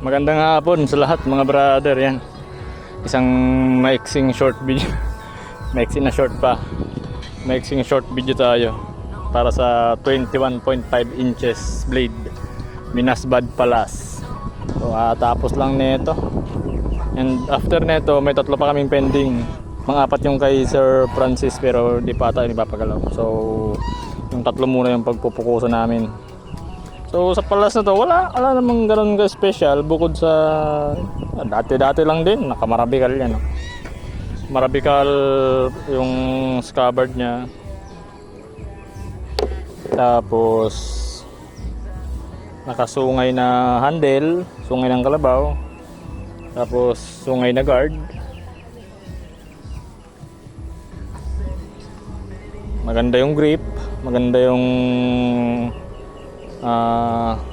Magandang hapon sa lahat mga brother. Yan, isang maiksing short video. Maiksing na short pa. Maiksing short video tayo para sa 21.5 inches blade Minasbad Palas. So tapos lang nito. And after nito may tatlo pa kaming pending. Mga-apat yung kay Sir Francis pero di pa tayo ipapagalaw. So yung tatlo muna yung pagpupukusan namin. So sa Palas na to, wala namang ganoon ka special bukod sa dati lang din, nakamarabikal yan. Marabikal yung scabbard niya. Tapos nakasungay na handle, sungay ng kalabaw. Tapos sungay na guard. Maganda yung grip, maganda yung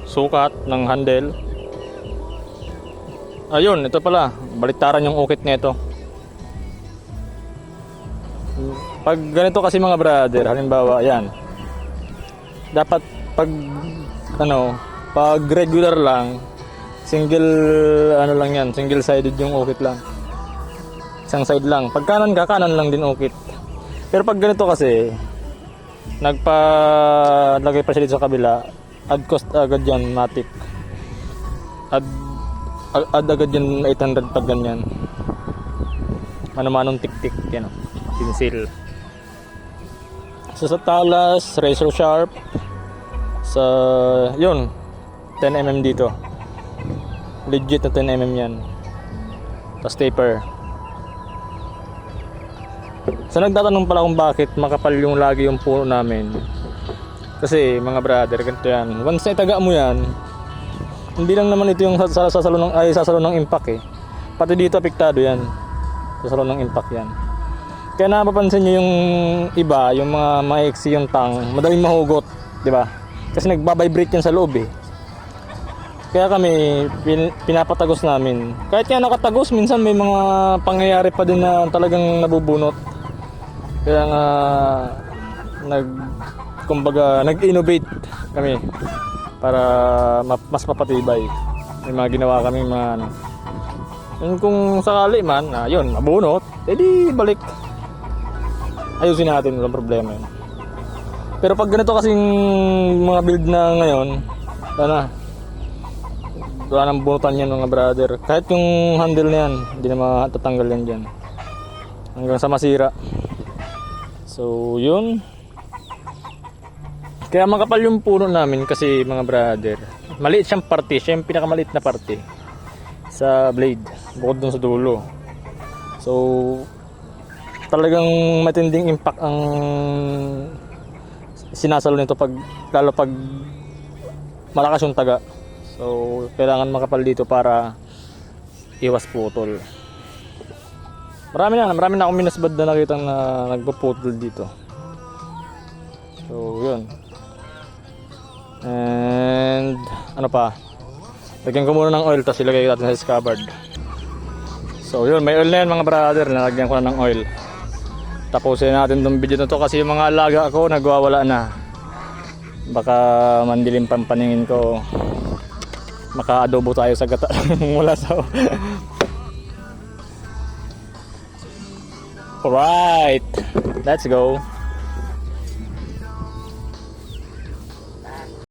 sukat ng handle. Ayun, ito pala, baliktaran yung ukit nito. Pag ganito kasi mga brother, halimbawa, ayan. Dapat pag regular lang, lang yan, single sided yung ukit lang. Isang side lang. Pag kanan ka, kanan lang din ukit. Pero pag ganito kasi, nagpalagay pa siya dito sa kabila, add cost agad yan, matic. Add agad yan 800 pag ganyan. Mano-manong tik-tik, yan o, pencil. So sa talas, razor sharp. Sa, yun, 10mm dito. Legit na 10mm yan. Tapos taper. So nagtatanong pala kung bakit makapal yung lagi yung puno namin. Kasi mga brother, ganito yan. Once na itaga mo yan, hindi lang naman ito yung sasalo ng impact eh. Pati dito apektado yan. Sasalo ng impact yan. Kaya napapansin nyo yung iba, yung mga maiksi yung tang, madaling mahugot, di ba? Kasi nagbabibrate yan sa loob eh. Kaya kami, pinapatagos namin. Kahit nga nakatagos, minsan may mga pangyayari pa din na talagang nabubunot. Kaya nga, nag-innovate kami para mas mapatibay. May mga ginawa kami mga Yun kung sakali man, yun, mabunot, edi balik. Ayusin natin, walang problema yun. Pero pag ganito kasing mga build na ngayon, wala nang bunutan yan mga brother. Kahit yung handle na yan, hindi na matatanggal yan dyan. Hanggang sa masira. So yun. Kaya makapal yung puno namin kasi mga brother, maliit siyang parte, siya yung pinakamaliit na parte sa blade, bukod dun sa dulo. So talagang matinding impact ang sinasalo nito lalo pag malakas yung taga. So kailangan makapal dito para iwas putol. Marami na akong minasbad na nakitang na nagpuputol dito. So yun. And ano pa, lagyan ko muna ng oil tapos ilagay natin sa scabbard. So yun, may oil na yan mga brother, nalagyan ko na ng oil. Tapusin natin itong video na to kasi yung mga alaga ko nagwawala na. Baka mandilim pang paningin ko, maka-adobo tayo sa gata mula sa Alright, let's go.